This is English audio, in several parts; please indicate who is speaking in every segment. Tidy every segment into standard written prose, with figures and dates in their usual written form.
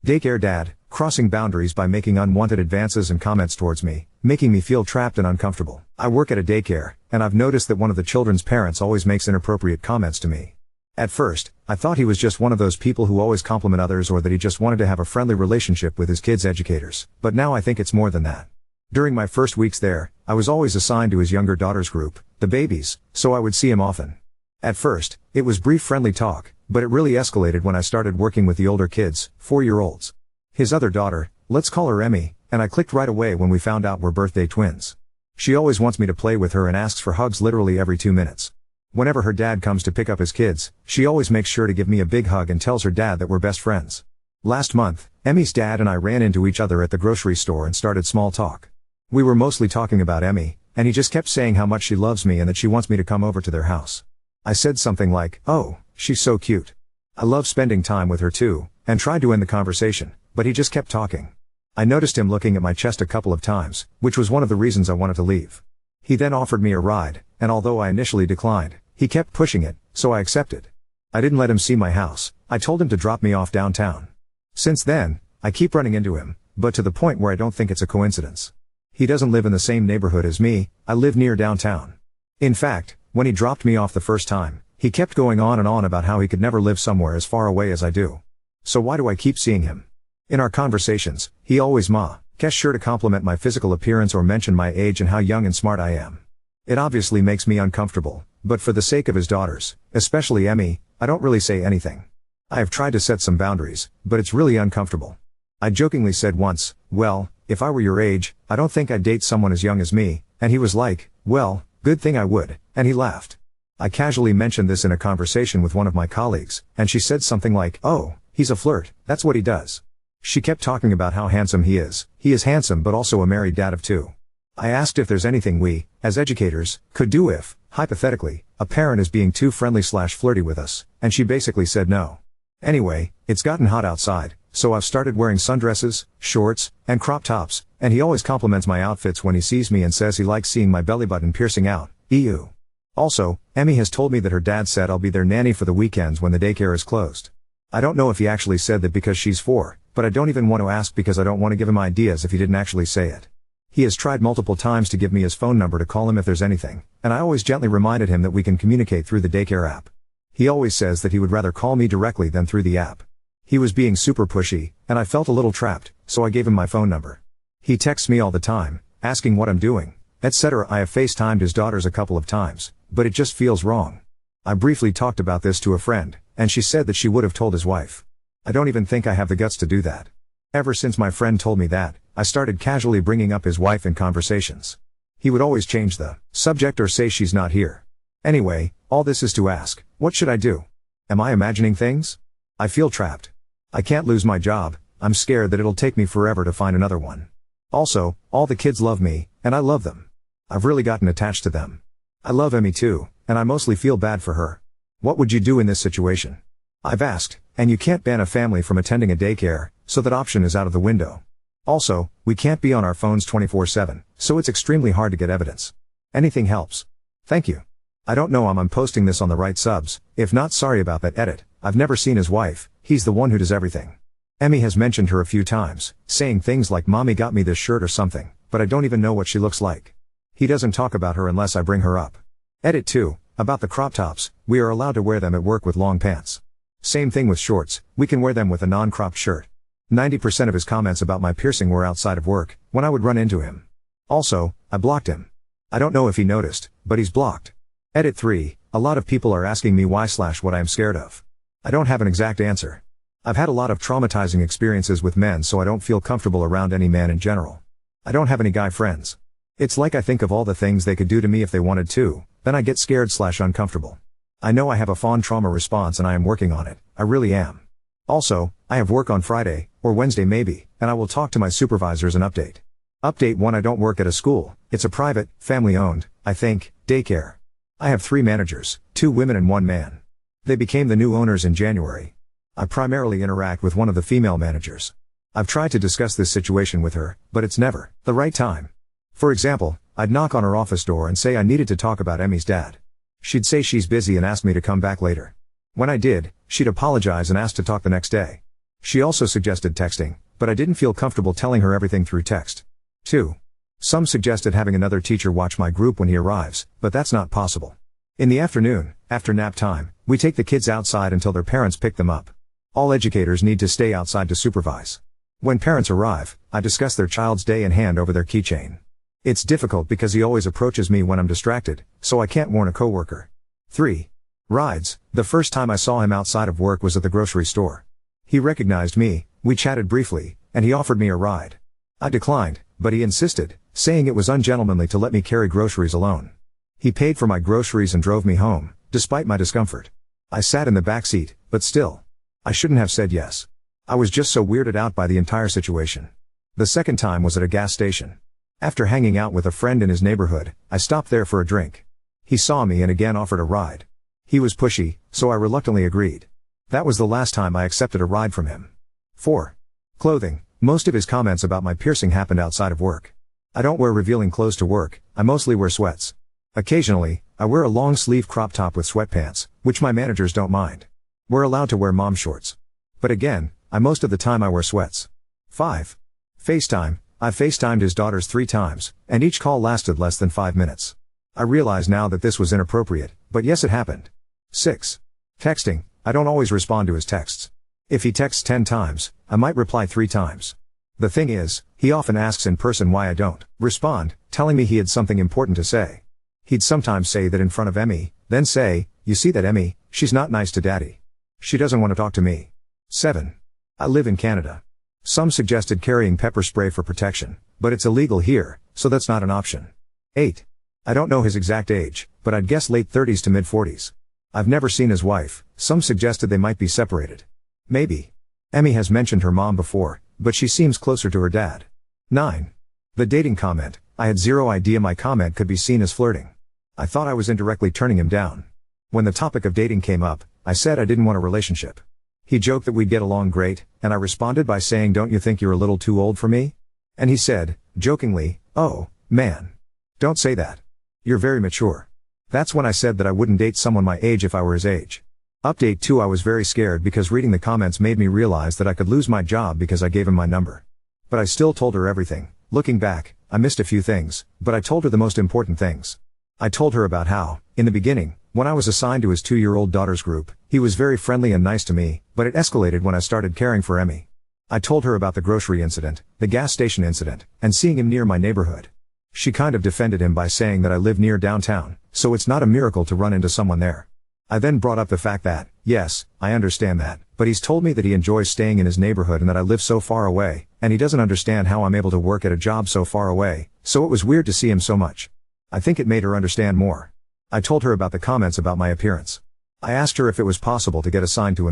Speaker 1: Daycare dad, crossing boundaries by making unwanted advances and comments towards me, making me feel trapped and uncomfortable. I work at a daycare, and I've noticed that one of the children's parents always makes inappropriate comments to me. At first, I thought he was just one of those people who always compliment others or that he just wanted to have a friendly relationship with his kids' educators, but now I think it's more than that. During my first weeks there, I was always assigned to his younger daughter's group, the babies, so I would see him often. At first, it was brief friendly talk, but it really escalated when I started working with the older kids, 4-year-olds. His other daughter, let's call her Emmy, and I clicked right away when we found out we're birthday twins. She always wants me to play with her and asks for hugs literally every 2 minutes. Whenever her dad comes to pick up his kids, she always makes sure to give me a big hug and tells her dad that we're best friends. Last month, Emmy's dad and I ran into each other at the grocery store and started small talk. We were mostly talking about Emmy, and he just kept saying how much she loves me and that she wants me to come over to their house. I said something like, "Oh, she's so cute. I love spending time with her too," and tried to end the conversation, but he just kept talking. I noticed him looking at my chest a couple of times, which was one of the reasons I wanted to leave. He then offered me a ride, and although I initially declined, he kept pushing it, so I accepted. I didn't let him see my house. I told him to drop me off downtown. Since then, I keep running into him, but to the point where I don't think it's a coincidence. He doesn't live in the same neighborhood as me. I live near downtown. In fact, when he dropped me off the first time, he kept going on and on about how he could never live somewhere as far away as I do. So why do I keep seeing him? In our conversations, he always gets sure to compliment my physical appearance or mention my age and how young and smart I am. It obviously makes me uncomfortable, but for the sake of his daughters, especially Emmy, I don't really say anything. I have tried to set some boundaries, but it's really uncomfortable. I jokingly said once, "Well, if I were your age, I don't think I'd date someone as young as me," and he was like, "Well, good thing I would," and he laughed. I casually mentioned this in a conversation with one of my colleagues, and she said something like, "Oh, he's a flirt, that's what he does." She kept talking about how handsome he is. He is handsome but also a married dad of 2. I asked if there's anything we, as educators, could do if, hypothetically, a parent is being too friendly/flirty with us, and she basically said no. Anyway, it's gotten hot outside, so I've started wearing sundresses, shorts, and crop tops, and he always compliments my outfits when he sees me and says he likes seeing my belly button piercing out. Ew. Also, Emmy has told me that her dad said I'll be their nanny for the weekends when the daycare is closed. I don't know if he actually said that because she's 4, but I don't even want to ask because I don't want to give him ideas if he didn't actually say it. He has tried multiple times to give me his phone number to call him if there's anything, and I always gently reminded him that we can communicate through the daycare app. He always says that he would rather call me directly than through the app. He was being super pushy, and I felt a little trapped, so I gave him my phone number. He texts me all the time, asking what I'm doing, etc. I have FaceTimed his daughters a couple of times, but it just feels wrong. I briefly talked about this to a friend, and she said that she would have told his wife. I don't even think I have the guts to do that. Ever since my friend told me that, I started casually bringing up his wife in conversations. He would always change the subject or say she's not here. Anyway, all this is to ask, what should I do? Am I imagining things? I feel trapped. I can't lose my job. I'm scared that it'll take me forever to find another one. Also, all the kids love me, and I love them. I've really gotten attached to them. I love Emmy too, and I mostly feel bad for her. What would you do in this situation? I've asked, and you can't ban a family from attending a daycare, so that option is out of the window. Also, we can't be on our phones 24/7, so it's extremely hard to get evidence. Anything helps. Thank you. I don't know I'm posting this on the right subs. If not, sorry about that. Edit. I've never seen his wife. He's the one who does everything. Emmy has mentioned her a few times, saying things like "Mommy got me this shirt" or something, but I don't even know what she looks like. He doesn't talk about her unless I bring her up. Edit 2. About the crop tops, we are allowed to wear them at work with long pants. Same thing with shorts, we can wear them with a non-cropped shirt. 90% of his comments about my piercing were outside of work, when I would run into him. Also, I blocked him. I don't know if he noticed, but he's blocked. Edit 3. A lot of people are asking me why/what I am scared of. I don't have an exact answer. I've had a lot of traumatizing experiences with men, so I don't feel comfortable around any man in general. I don't have any guy friends. It's like I think of all the things they could do to me if they wanted to, then I get scared/uncomfortable. I know I have a fawn trauma response and I am working on it, I really am. Also, I have work on Friday, or Wednesday maybe, and I will talk to my supervisors and update. Update 1. I don't work at a school, it's a private, family-owned, I think, daycare. I have 3 managers, 2 women and 1 man. They became the new owners in January. I primarily interact with one of the female managers. I've tried to discuss this situation with her, but it's never the right time. For example, I'd knock on her office door and say I needed to talk about Emmy's dad. She'd say she's busy and ask me to come back later. When I did, she'd apologize and ask to talk the next day. She also suggested texting, but I didn't feel comfortable telling her everything through text. 2. Some suggested having another teacher watch my group when he arrives, but that's not possible. In the afternoon, after nap time, we take the kids outside until their parents pick them up. All educators need to stay outside to supervise. When parents arrive, I discuss their child's day and hand over their keychain. It's difficult because he always approaches me when I'm distracted, so I can't warn a coworker. 3. Rides. The first time I saw him outside of work was at the grocery store. He recognized me, we chatted briefly, and he offered me a ride. I declined, but he insisted, saying it was ungentlemanly to let me carry groceries alone. He paid for my groceries and drove me home, despite my discomfort. I sat in the back seat, but still. I shouldn't have said yes. I was just so weirded out by the entire situation. The second time was at a gas station. After hanging out with a friend in his neighborhood, I stopped there for a drink. He saw me and again offered a ride. He was pushy, so I reluctantly agreed. That was the last time I accepted a ride from him. 4. Clothing. Most of his comments about my piercing happened outside of work. I don't wear revealing clothes to work, I mostly wear sweats. Occasionally, I wear a long sleeve crop top with sweatpants, which my managers don't mind. We're allowed to wear mom shorts. But again, most of the time I wear sweats. 5. FaceTime. I've FaceTimed his daughters 3 times, and each call lasted less than 5 minutes. I realize now that this was inappropriate, but yes, it happened. 6. Texting. I don't always respond to his texts. If he texts 10 times, I might reply 3 times. The thing is, he often asks in person why I don't respond, telling me he had something important to say. He'd sometimes say that in front of Emmy, then say, "You see that Emmy, she's not nice to daddy. She doesn't want to talk to me." 7. I live in Canada. Some suggested carrying pepper spray for protection, but it's illegal here, so that's not an option. 8. I don't know his exact age, but I'd guess late 30s to mid 40s. I've never seen his wife, some suggested they might be separated. Maybe. Emmy has mentioned her mom before, but she seems closer to her dad. 9. The dating comment. I had zero idea my comment could be seen as flirting. I thought I was indirectly turning him down. When the topic of dating came up, I said I didn't want a relationship. He joked that we'd get along great, and I responded by saying, "Don't you think you're a little too old for me?" And he said, jokingly, "Oh, man. Don't say that. You're very mature." That's when I said that I wouldn't date someone my age if I were his age. Update 2. I was very scared because reading the comments made me realize that I could lose my job because I gave him my number. But I still told her everything. Looking back, I missed a few things, but I told her the most important things. I told her about how, in the beginning, when I was assigned to his 2-year-old daughter's group, he was very friendly and nice to me, but it escalated when I started caring for Emmy. I told her about the grocery incident, the gas station incident, and seeing him near my neighborhood. She kind of defended him by saying that I live near downtown, so it's not a miracle to run into someone there. I then brought up the fact that, yes, I understand that, but he's told me that he enjoys staying in his neighborhood and that I live so far away, and he doesn't understand how I'm able to work at a job so far away, so it was weird to see him so much. I think it made her understand more. I told her about the comments about my appearance. I asked her if it was possible to get assigned to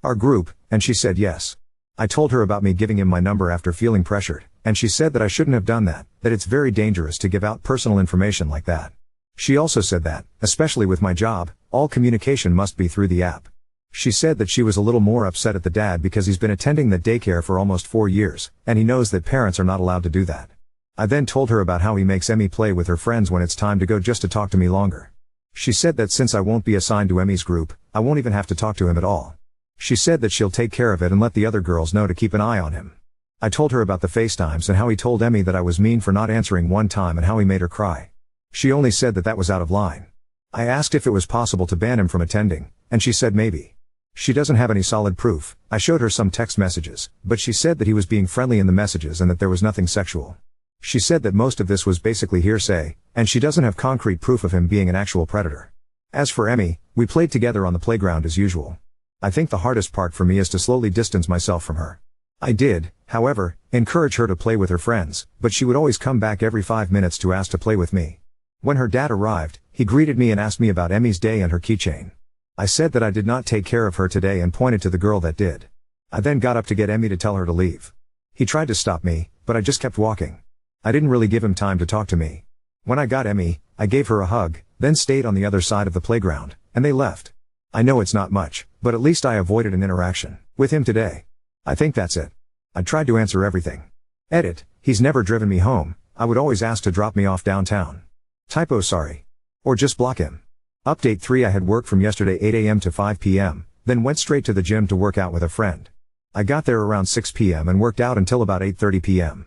Speaker 1: our group, and she said yes. I told her about me giving him my number after feeling pressured, and she said that I shouldn't have done that it's very dangerous to give out personal information like that. She also said that, especially with my job, all communication must be through the app. She said that she was a little more upset at the dad because he's been attending the daycare for almost 4 years, and he knows that parents are not allowed to do that. I then told her about how he makes Emmy play with her friends when it's time to go just to talk to me longer. She said that since I won't be assigned to Emmy's group, I won't even have to talk to him at all. She said that she'll take care of it and let the other girls know to keep an eye on him. I told her about the FaceTimes and how he told Emmy that I was mean for not answering one time and how he made her cry. She only said that was out of line. I asked if it was possible to ban him from attending, and she said maybe. She doesn't have any solid proof. I showed her some text messages, but she said that he was being friendly in the messages and that there was nothing sexual. She said that most of this was basically hearsay, and she doesn't have concrete proof of him being an actual predator. As for Emmy, we played together on the playground as usual. I think the hardest part for me is to slowly distance myself from her. I did, however, encourage her to play with her friends, but she would always come back every 5 minutes to ask to play with me. When her dad arrived, he greeted me and asked me about Emmy's day and her keychain. I said that I did not take care of her today and pointed to the girl that did. I then got up to get Emmy to tell her to leave. He tried to stop me, but I just kept walking. I didn't really give him time to talk to me. When I got Emmy, I gave her a hug, then stayed on the other side of the playground, and they left. I know it's not much, but at least I avoided an interaction with him today. I think that's it. I tried to answer everything. Edit, he's never driven me home, I would always ask to drop me off downtown. Typo sorry. Or just block him. Update 3 I had work from yesterday 8 a.m. to 5 p.m., then went straight to the gym to work out with a friend. I got there around 6 p.m. and worked out until about 8:30 p.m.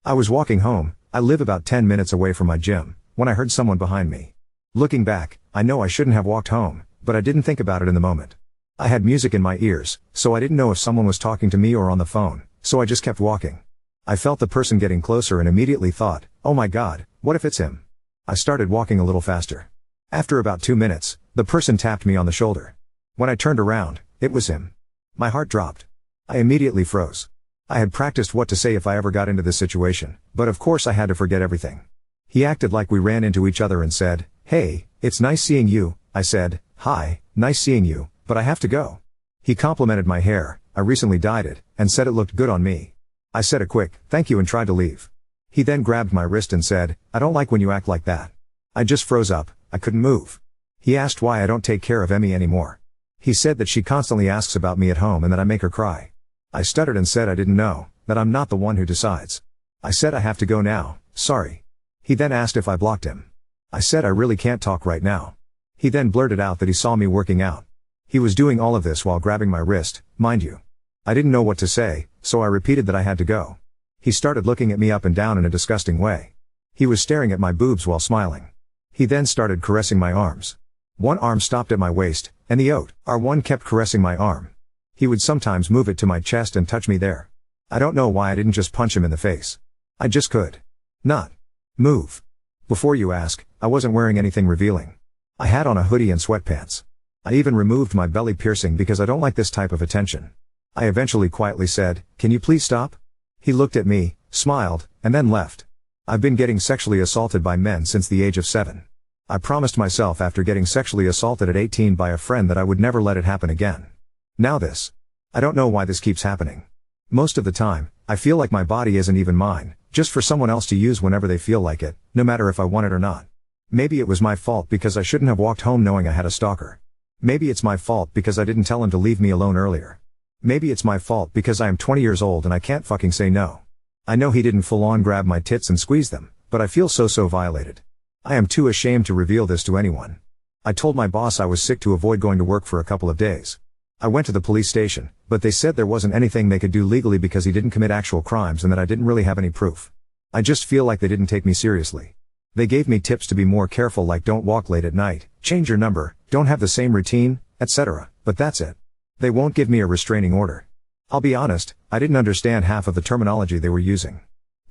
Speaker 1: I was walking home, I live about 10 minutes away from my gym, when I heard someone behind me. Looking back, I know I shouldn't have walked home, but I didn't think about it in the moment. I had music in my ears, so I didn't know if someone was talking to me or on the phone, so I just kept walking. I felt the person getting closer and immediately thought, oh my god, what if it's him? I started walking a little faster. After about 2 minutes, the person tapped me on the shoulder. When I turned around, it was him. My heart dropped. I immediately froze. I had practiced what to say if I ever got into this situation, but of course I had to forget everything. He acted like we ran into each other and said, hey, it's nice seeing you. I said, hi, nice seeing you, but I have to go. He complimented my hair, I recently dyed it, and said it looked good on me. I said a quick, thank you and tried to leave. He then grabbed my wrist and said, I don't like when you act like that. I just froze up, I couldn't move. He asked why I don't take care of Emmy anymore. He said that she constantly asks about me at home and that I make her cry. I stuttered and said I didn't know, that I'm not the one who decides. I said I have to go now, sorry. He then asked if I blocked him. I said I really can't talk right now. He then blurted out that he saw me working out. He was doing all of this while grabbing my wrist, mind you. I didn't know what to say, so I repeated that I had to go. He started looking at me up and down in a disgusting way. He was staring at my boobs while smiling. He then started caressing my arms. One arm stopped at my waist, and the other one kept caressing my arm. He would sometimes move it to my chest and touch me there. I don't know why I didn't just punch him in the face. I just could not move. Before you ask, I wasn't wearing anything revealing. I had on a hoodie and sweatpants. I even removed my belly piercing because I don't like this type of attention. I eventually quietly said, can you please stop? He looked at me, smiled, and then left. I've been getting sexually assaulted by men since the age of 7. I promised myself after getting sexually assaulted at 18 by a friend that I would never let it happen again. Now this. I don't know why this keeps happening. Most of the time, I feel like my body isn't even mine, just for someone else to use whenever they feel like it, no matter if I want it or not. Maybe it was my fault because I shouldn't have walked home knowing I had a stalker. Maybe it's my fault because I didn't tell him to leave me alone earlier. Maybe it's my fault because I am 20 years old and I can't fucking say no. I know he didn't full on grab my tits and squeeze them, but I feel so violated. I am too ashamed to reveal this to anyone. I told my boss I was sick to avoid going to work for a couple of days. I went to the police station, but they said there wasn't anything they could do legally because he didn't commit actual crimes and that I didn't really have any proof. I just feel like they didn't take me seriously. They gave me tips to be more careful, like don't walk late at night, change your number, don't have the same routine, etc., but that's it. They won't give me a restraining order. I'll be honest, I didn't understand half of the terminology they were using.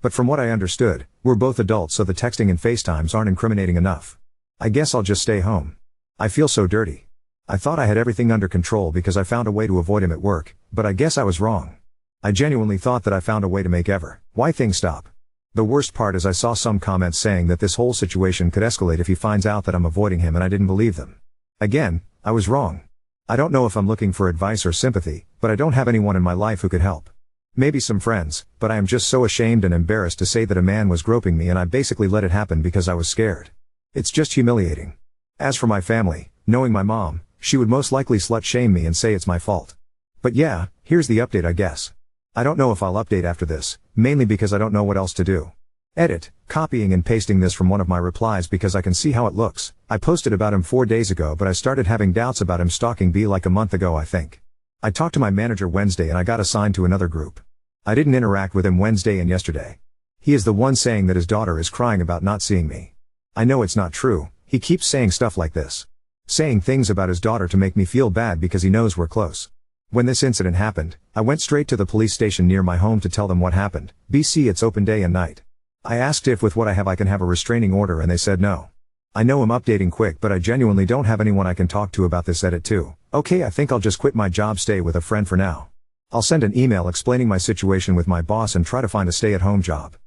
Speaker 1: But from what I understood, we're both adults, so the texting and FaceTimes aren't incriminating enough. I guess I'll just stay home. I feel so dirty. I thought I had everything under control because I found a way to avoid him at work, but I guess I was wrong. I genuinely thought that I found a way to make why things stop. The worst part is I saw some comments saying that this whole situation could escalate if he finds out that I'm avoiding him, and I didn't believe them. Again, I was wrong. I don't know if I'm looking for advice or sympathy, but I don't have anyone in my life who could help. Maybe some friends, but I am just so ashamed and embarrassed to say that a man was groping me and I basically let it happen because I was scared. It's just humiliating. As for my family, knowing my mom, she would most likely slut shame me and say it's my fault. But yeah, here's the update, I guess. I don't know if I'll update after this, mainly because I don't know what else to do. Edit, copying and pasting this from one of my replies because I can see how it looks. I posted about him 4 days ago, but I started having doubts about him stalking me like a month ago, I think. I talked to my manager Wednesday and I got assigned to another group. I didn't interact with him Wednesday and yesterday. He is the one saying that his daughter is crying about not seeing me. I know it's not true, he keeps saying stuff like this. Saying things about his daughter to make me feel bad because he knows we're close. When this incident happened, I went straight to the police station near my home to tell them what happened. BC, it's open day and night. I asked if with what I have I can have a restraining order and they said no. I know I'm updating quick, but I genuinely don't have anyone I can talk to about this. Edit too. Okay, I think I'll just quit my job, stay with a friend for now. I'll send an email explaining my situation with my boss and try to find a stay-at-home job.